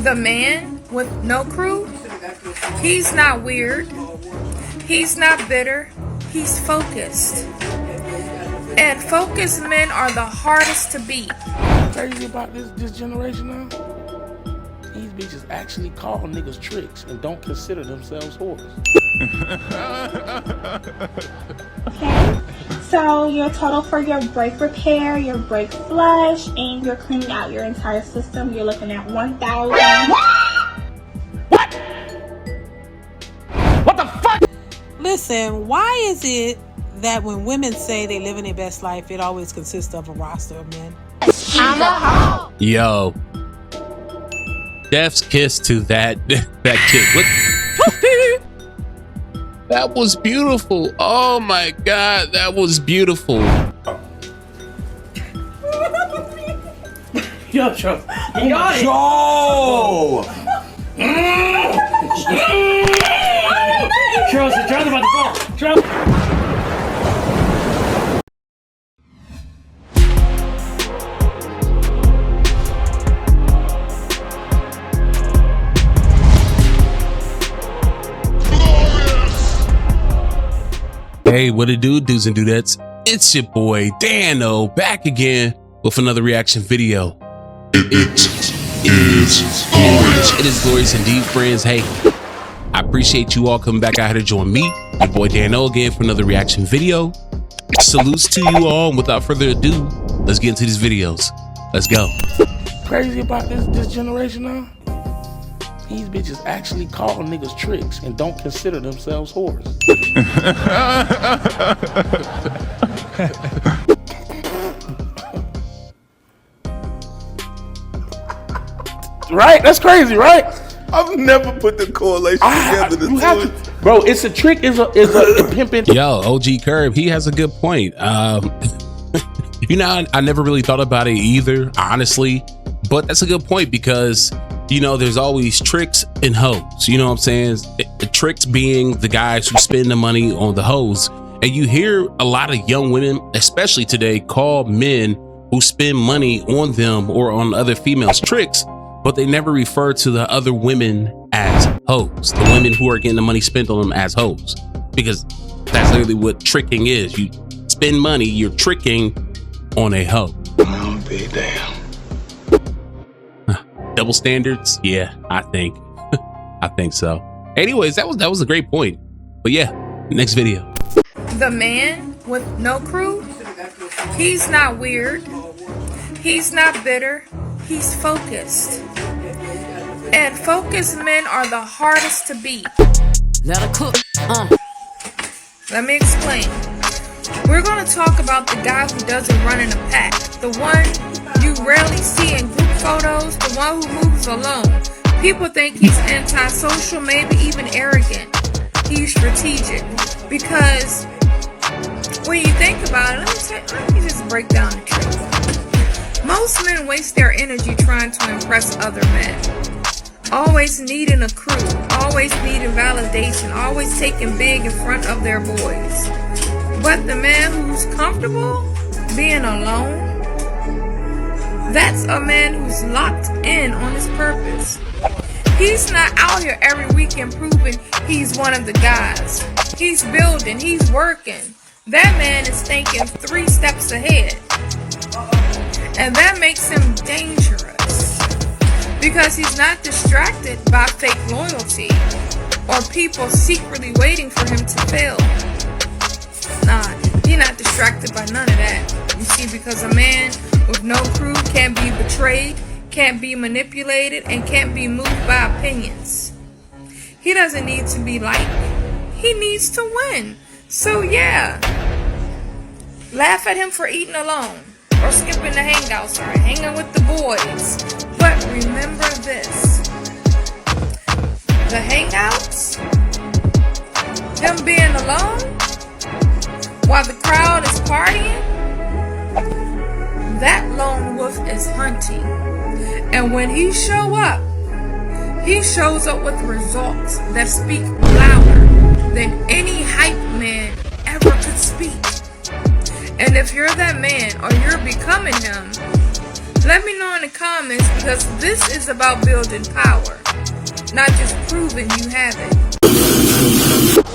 The man with no crew, he's not weird, he's not bitter, he's focused. And focused men are the hardest to beat. Crazy about this generation now? These bitches actually call niggas tricks and don't consider themselves whores. Okay, so your total for your brake repair, your brake flush, and you're cleaning out your entire system, you're looking at $1,000. What? What the fuck? Listen, why is it that when women say they live in their best life, it always consists of a roster of men? Yo, Death's kiss to that chick. That was beautiful. Oh my God, that was beautiful. Yo, Joe. Charles, Charles about to fall. Charles. Hey, what it do, dudes and dudettes? It's your boy Dano back again with another reaction video. It is glorious indeed, friends. Hey, I appreciate you all coming back out here to join me, your boy Dano, again for another reaction video. Salutes to you all, and without further ado, let's get into these videos. Let's go. Crazy about this generation now? These bitches actually call niggas tricks and don't consider themselves whores. Right? That's crazy, right? I've never put the correlation together. Bro, it's a trick. Is a pimping. Yo, OG Curb, he has a good point. You know, I never really thought about it either, honestly, but that's a good point because, you know, there's always tricks and hoes. You know what I'm saying? The tricks being the guys who spend the money on the hoes. And you hear a lot of young women, especially today, call men who spend money on them or on other females tricks, but they never refer to the other women as hoes. The women who are getting the money spent on them as hoes. Because that's literally what tricking is. You spend money, you're tricking on a hoe. I'll be damn. Double standards? Yeah, I think. I think so. Anyways, that was a great point. But yeah, next video. The man with no crew, he's not weird, he's not bitter, he's focused. And focused men are the hardest to beat. Let her cook. Let me explain. We're going to talk about the guy who doesn't run in a pack, the one you rarely see in group photos, the one who moves alone. People think he's antisocial, maybe even arrogant. He's strategic because when you think about it, let me just break down the truth. Most men waste their energy trying to impress other men. Always needing a crew, always needing validation, always taking big in front of their boys. But the man who's comfortable being alone, that's a man who's locked in on his purpose. He's not out here every weekend proving he's one of the guys. He's building, he's working. That man is thinking 3 steps ahead. And that makes him dangerous. Because he's not distracted by fake loyalty or people secretly waiting for him to fail. Nah, he's not distracted by none of that. You see, because a man with no crew can't be betrayed, can't be manipulated, and can't be moved by opinions. He doesn't need to be liked. He needs to win. So yeah, laugh at him for eating alone or skipping the hangouts or hanging with the boys. But remember this, the hangouts, him being alone while the crowd is partying, that lone wolf is hunting. And when he shows up with results that speak louder than any hype man ever could speak. And if you're that man or you're becoming him, Let me know in the comments, because this is about building power, not just proving you have it.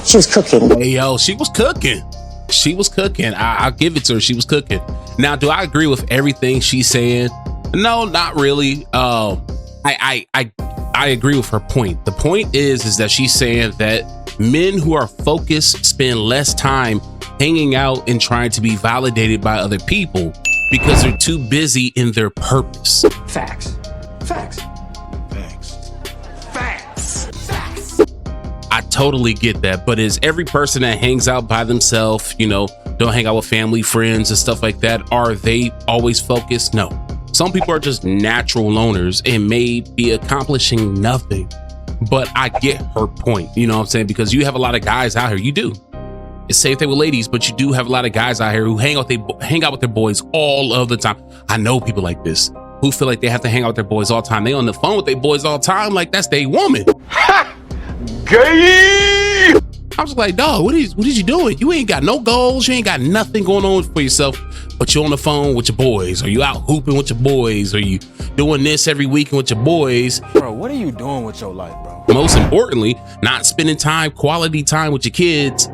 She was cooking. Hey, yo, she was cooking. She was cooking. I'll give it to her. She was cooking. Now, do I agree with everything she's saying? No, not really. I agree with her point. The point is that she's saying that men who are focused spend less time hanging out and trying to be validated by other people because they're too busy in their purpose. Facts. Facts. Facts. Facts. Facts. I totally get that, but is every person that hangs out by themselves, you know, don't hang out with family, friends and stuff like that, are they always focused? No. Some people are just natural loners and may be accomplishing nothing. But I get her point, you know what I'm saying? Because you have a lot of guys out here, you do. It's same thing with ladies, but you do have a lot of guys out here who hang out with their boys all of the time. I know people like this who feel like they have to hang out with their boys all the time. They on the phone with their boys all the time, like that's their woman. Ha! Gay! I was like, dog, what is you doing? You ain't got no goals, you ain't got nothing going on for yourself, but you're on the phone with your boys, or you out hooping with your boys, or you doing this every weekend with your boys. Bro, what are you doing with your life, bro? Most importantly, not spending quality time with your kids,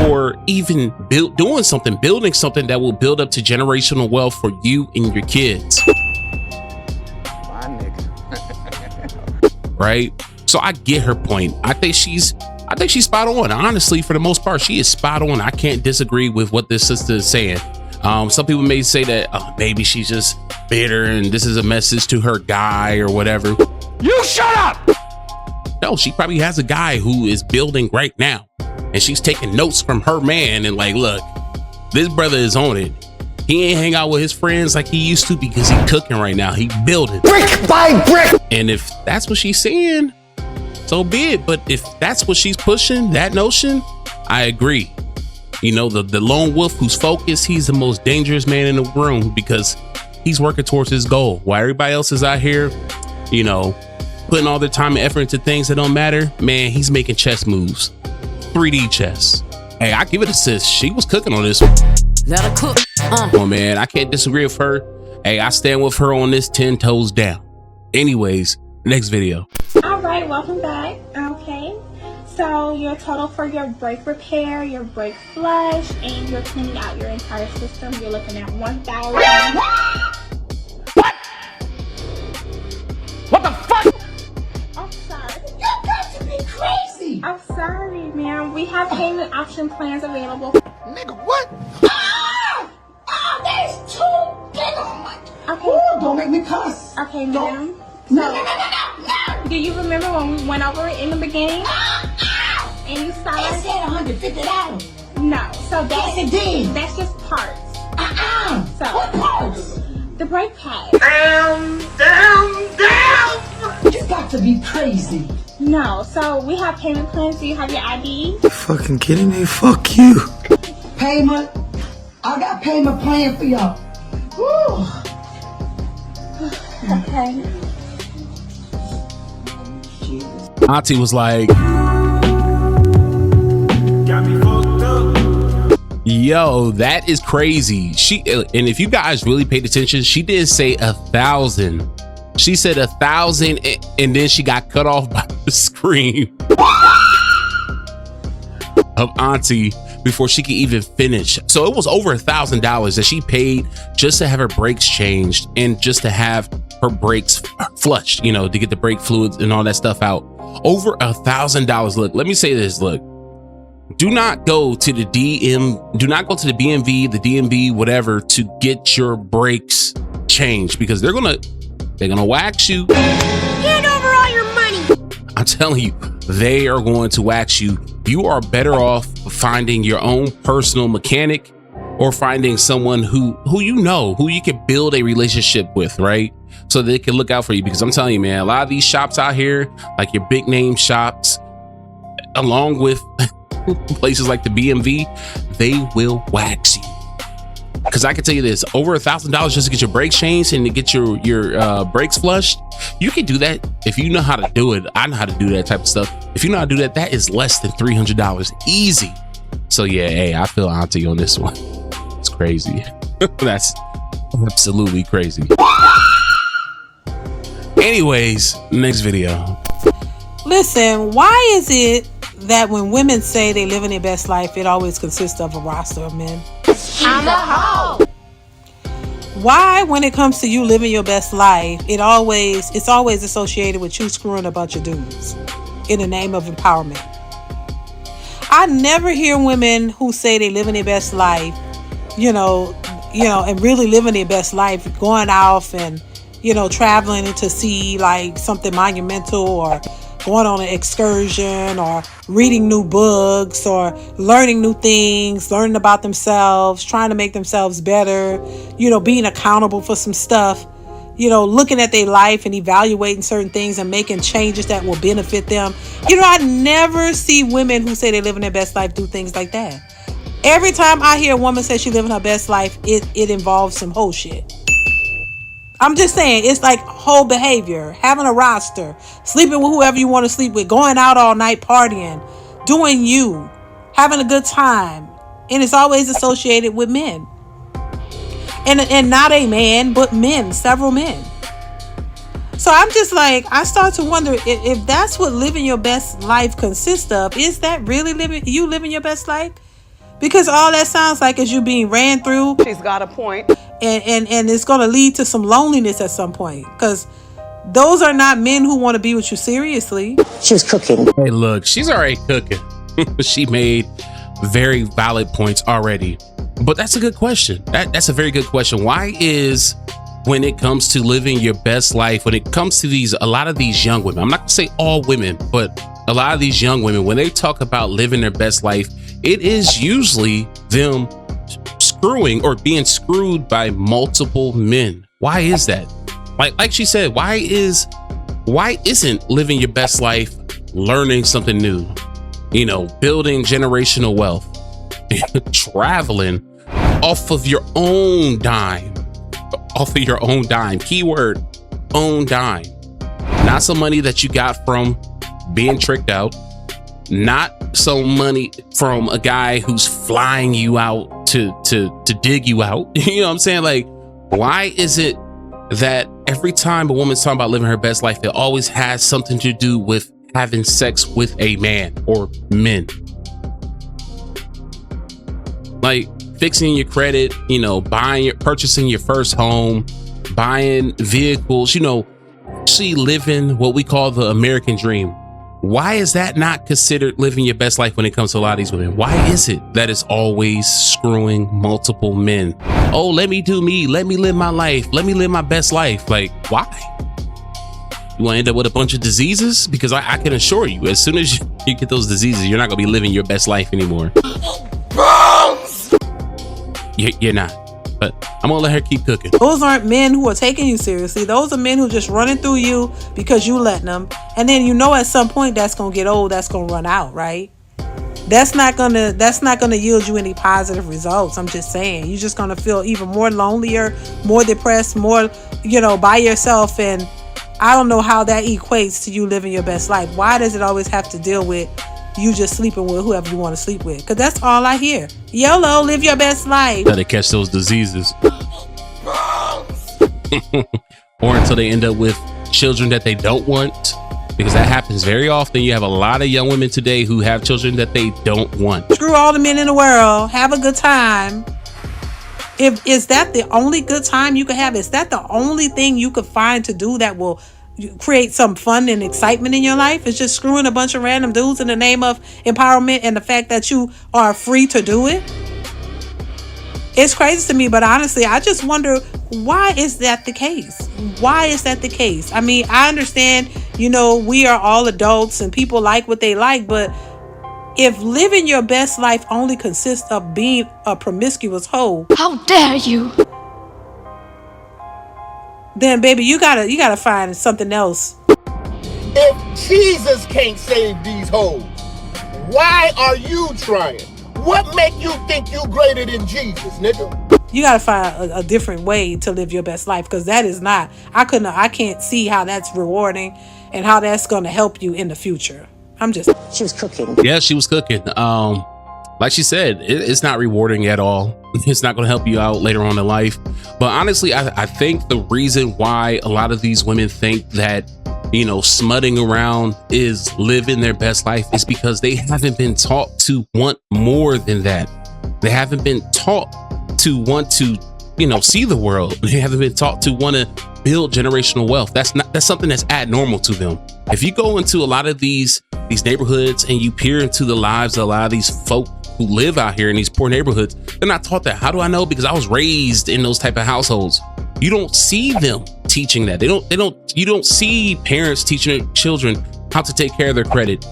or even building something that will build up to generational wealth for you and your kids. My nigga. Right? So I get her point. I think she's spot on. Honestly, for the most part, she is spot on. I can't disagree with what this sister is saying. Some people may say that maybe she's just bitter and this is a message to her guy or whatever. You shut up! No, she probably has a guy who is building right now, and she's taking notes from her man and like, look, this brother is on it. He ain't hang out with his friends like he used to because he cooking right now. He building Brick by brick. And if that's what she's saying, so be it. But if that's what she's pushing, that notion, I agree. You know, the lone wolf who's focused, he's the most dangerous man in the room because he's working towards his goal. While everybody else is out here, you know, putting all their time and effort into things that don't matter, man, he's making chess moves. 3D chess. Hey, I give it a sis. She was cooking on this one. Let her cook. Oh man, I can't disagree with her. Hey, I stand with her on this 10 toes down. Anyways, next video. All right, welcome back. Okay, so your total for your brake repair, your brake flush, and you're cleaning out your entire system, you're looking at $1,000. What the fuck? I'm sorry. You got to be crazy. I'm sorry, ma'am. We have payment option plans available. Nigga, what? That is too big on my... Okay. Ooh, don't make me cuss. Okay, ma'am. No. Do you remember when we went over it in the beginning? And you saw It it? said $150. No. So Yes, it did. that's just parts. So What parts? the brake pad. Down! You got to be crazy. No. So we have payment plans. Do you have your ID? You fucking kidding me? Fuck you. Payment. I got payment plan for y'all. Woo. Okay. Auntie was like, Got me fucked up. yo, that is crazy. And if you guys really paid attention, she did say 1,000. She said 1,000 and then she got cut off by the scream of Auntie before she could even finish. So it was over $1,000 that she paid just to have her brakes changed and just to have her brakes flushed, you know, to get the brake fluids and all that stuff out. Over $1,000. Look, let me say this. Look, do not go to the BMV, the DMV, whatever, to get your brakes changed because they're gonna wax you. Hand over all your money. I'm telling you, they are going to wax you. You are better off finding your own personal mechanic or finding someone who you can build a relationship with, right? So they can look out for you, because I'm telling you, man, a lot of these shops out here, like your big name shops, along with places like the BMV, they will wax you. Because I can tell you this, over $1,000 just to get your brakes changed and to get your brakes flushed, you can do that if you know how to do it. I know how to do that type of stuff. If you know how to do that, that is less than $300 easy. So yeah, hey, I feel Auntie on this one. It's crazy. That's absolutely crazy. Anyways, next video. Listen, why is it that when women say they live in their best life, it always consists of a roster of men? I'm a hoe. Why, when it comes to you living your best life, it's always associated with you screwing a bunch of dudes in the name of empowerment? I never hear women who say they live in their best life, and really living their best life, going off and, traveling to see like something monumental, or going on an excursion, or reading new books, or learning new things, learning about themselves, trying to make themselves better, being accountable for some stuff, looking at their life and evaluating certain things and making changes that will benefit them. I never see women who say they live in their best life do things like that. Every time I hear a woman say she living her best life, it involves some whole shit. I'm just saying, it's like whole behavior, having a roster, sleeping with whoever you want to sleep with, going out all night partying, doing you, having a good time. And it's always associated with men. And not a man, but men, several men. So I'm just like, I start to wonder if that's what living your best life consists of. Is that really living your best life? Because all that sounds like is you being ran through. She's got a point. And it's going to lead to some loneliness at some point. Because those are not men who want to be with you seriously. She was cooking. Hey, look, she's already cooking. She made very valid points already. But that's a good question. That's a very good question. Why is, when it comes to living your best life, when it comes to a lot of these young women, I'm not gonna say all women, but a lot of these young women, when they talk about living their best life, it is usually them screwing or being screwed by multiple men. Why is that? Like she said, why isn't living your best life learning something new, building generational wealth, traveling off of your own dime, keyword own dime, not some money that you got from being tricked out, not some money from a guy who's flying you out to dig you out. You know what I'm saying? Like, why is it that every time a woman's talking about living her best life, it always has something to do with having sex with a man or men? Like fixing your credit, purchasing your first home, buying vehicles, actually living what we call the American dream. Why is that not considered living your best life when it comes to a lot of these women? Why is it that it's always screwing multiple men? Oh, let me do me. Let me live my life. Let me live my best life. Like, why? You want to end up with a bunch of diseases? Because I can assure you, as soon as you get those diseases, you're not going to be living your best life anymore. You're not. But I'm gonna let her keep cooking. Those aren't men who are taking you seriously. Those are men who just running through you because you letting them. And then at some point that's gonna get old, that's gonna run out, right? That's not gonna yield you any positive results. I'm just saying. You're just gonna feel even more lonelier, more depressed, more, by yourself. And I don't know how that equates to you living your best life. Why does it always have to deal with you just sleeping with whoever you want to sleep with? Because that's all I hear. YOLO, live your best life. Better catch those diseases. Or until they end up with children that they don't want. Because that happens very often. You have a lot of young women today who have children that they don't want. Screw all the men in the world. Have a good time. Is that the only good time you could have? Is that the only thing you could find to do that will create some fun and excitement in your life? It's just screwing a bunch of random dudes in the name of empowerment and the fact that you are free to do it? It's crazy to me, but honestly, I just wonder, why is that the case? Why is that the case? I mean, I understand, we are all adults and people like what they like, but if living your best life only consists of being a promiscuous hoe, How dare you? then baby, you gotta find something else. If Jesus can't save these hoes, why are you trying? What make you think you greater than Jesus, nigga? You gotta find a different way to live your best life, because that is not. I can't see how that's rewarding and how that's gonna help you in the future. She was cooking. Yeah, she was cooking. Like she said, it's not rewarding at all. It's not going to help you out later on in life. But honestly, I think the reason why a lot of these women think that, you know, smutting around is living their best life is because they haven't been taught to want more than that. They haven't been taught to want to, you know, see the world. They haven't been taught to want to build generational wealth. That's something that's abnormal to them. If you go into a lot of these neighborhoods and you peer into the lives of a lot of these folk who live out here in these poor neighborhoods, they're not taught that. How do I know? Because I was raised in those type of households. You don't see them teaching that. You don't see parents teaching their children how to take care of their credit,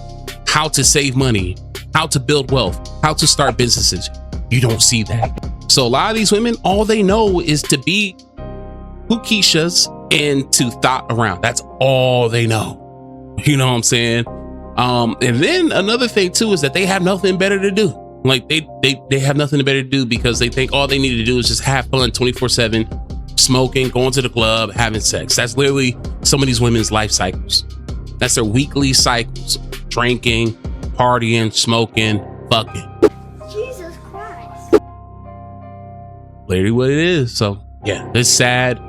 how to save money, how to build wealth, how to start businesses. You don't see that. So a lot of these women, all they know is to be Hookishas and to thought around. That's all they know. You know what I'm saying? And then another thing too is that they have nothing better to do. Like they have nothing better to do because they think all they need to do is just have fun 24/7, smoking, going to the club, having sex. That's literally some of these women's life cycles. That's their weekly cycles: drinking, partying, smoking, fucking. Jesus Christ. Literally what it is. So yeah, it's sad.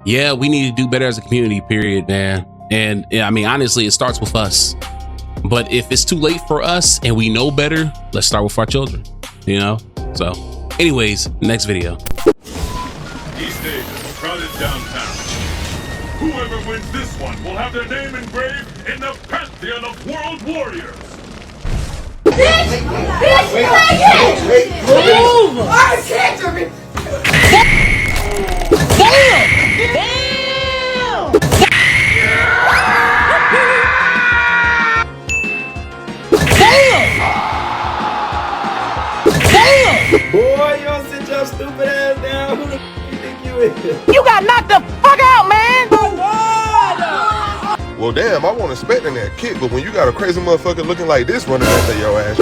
Yeah, we need to do better as a community, period, man. And I mean, honestly, it starts with us. But if it's too late for us and we know better, let's start with our children, you know? So anyways, next video. East Asia, crowded downtown. Whoever wins this one will have their name engraved in the pantheon of world warriors. Boy, you don't sit your stupid ass down. Who the f you think you is? You got knocked the fuck out, man! Well, damn, I wasn't expecting that kick, but when you got a crazy motherfucker looking like this running after your ass.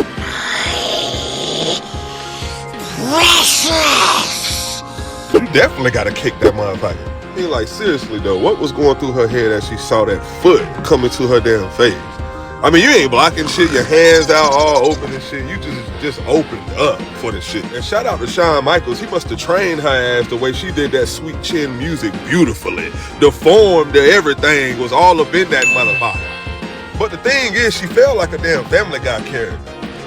You definitely gotta kick that motherfucker. He like, seriously though, what was going through her head as she saw that foot coming to her damn face? I mean, you ain't blocking shit, your hands out all open and shit. You just opened up for the shit. And shout out to Shawn Michaels. He must have trained her ass the way she did that sweet chin music beautifully. The form, the everything was all up in that motherfucker. But the thing is, she felt like a damn Family Guy character.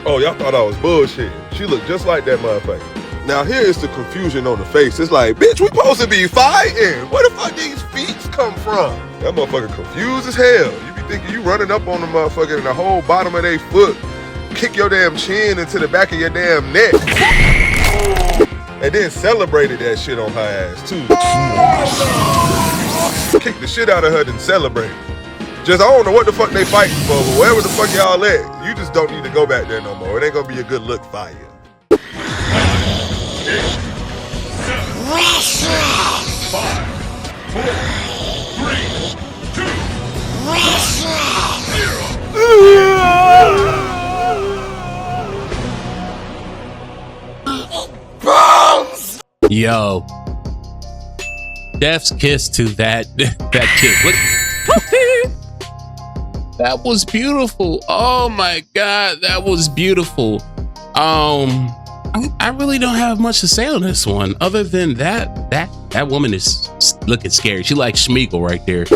Oh, y'all thought I was bullshit. She looked just like that motherfucker. Now here is the confusion on the face. It's like, bitch, we supposed to be fighting. Where the fuck these feet come from? That motherfucker confused as hell. You be thinking you running up on the motherfucker and the whole bottom of their foot kick your damn chin into the back of your damn neck. And then celebrated that shit on her ass too. Kicked the shit out of her and celebrated. Just, I don't know what the fuck they fighting for, but wherever the fuck y'all at, you just don't need to go back there no more. It ain't gonna be a good look for you. 8, 7, 5, 4, 3, 2, 0. Yo, Death's kiss to that kid. Look. That was beautiful. Oh my God, that was beautiful. I really don't have much to say on this one, other than that woman is looking scary. She like Schmeagol right there.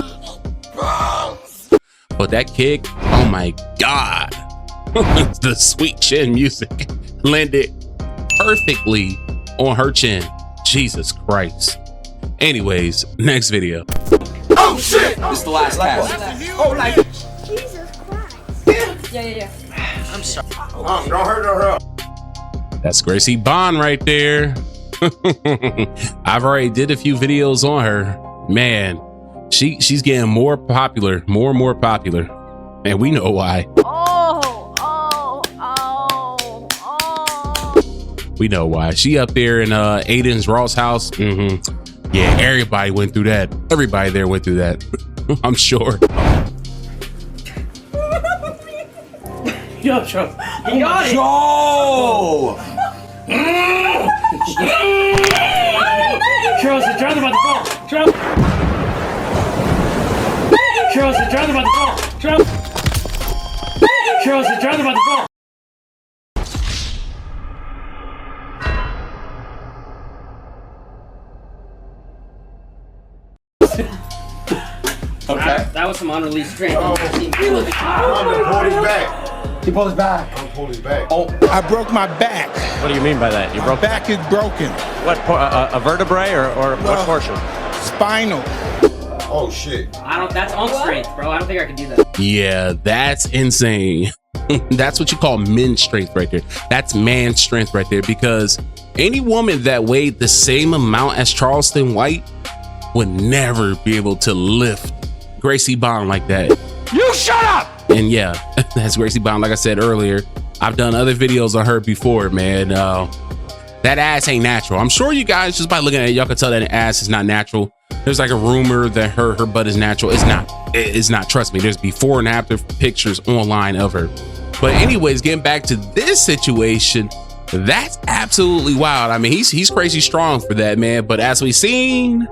But that kick, oh my God. The sweet chin music landed perfectly on her chin. Jesus Christ. Anyways, next video. Oh shit! This is the last pass. Oh, like Jesus Christ. Yeah. I'm sorry. Don't hurt her. That's Gracie Bon right there. I've already did a few videos on her. Man, she's getting more popular, more and more popular. And we know why. We know why. She up there in Aiden's Ross house. Yeah, everybody went through that. Everybody there went through that. I'm sure. Yo, Joe. You got it. Joe! Charles, the drone's about to fall. Charles, the drone's about to fall. Charles, the drone's about to fall. That was some unreleased strength. I'm gonna pull his back. He pulled his back. I'm pull his back. Oh, I broke my back. What do you mean by that? You broke? My back is broken. What, a vertebrae or what portion? Spinal. Oh shit. That's on strength, bro. I don't think I can do that. Yeah, that's insane. That's what you call men's strength right there. That's man strength right there, because any woman that weighed the same amount as Charleston White would never be able to lift Gracie Bon like that. You shut up! And yeah, that's Gracie Bon. Like I said earlier, I've done other videos on her before, man. That ass ain't natural. I'm sure you guys, just by looking at it, y'all can tell that ass is not natural. There's like a rumor that her butt is natural. It's not. It's not. Trust me. There's before and after pictures online of her. But anyways, getting back to this situation, that's absolutely wild. I mean, he's crazy strong for that, man. But as we seen,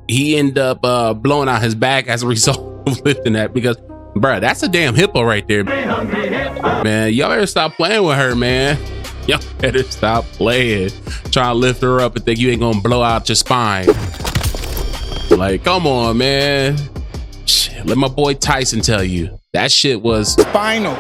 he ended up blowing out his back as a result of lifting that, because, bruh, that's a damn hippo right there, man. Y'all better stop playing with her, man. Y'all better stop playing, trying to lift her up and think you ain't gonna blow out your spine. Like, come on, man. Shit, let my boy Tyson tell you, that shit was Spinal.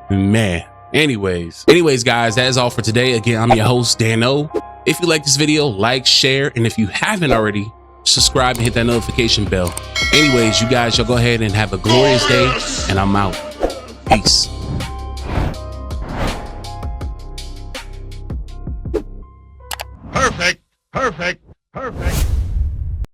Man. Anyways, guys, that is all for today. Again, I'm your host, Dan-O. If you like this video, like, share, and if you haven't already, subscribe and hit that notification bell. Anyways, you guys, y'all go ahead and have a glorious day, and I'm out. Peace.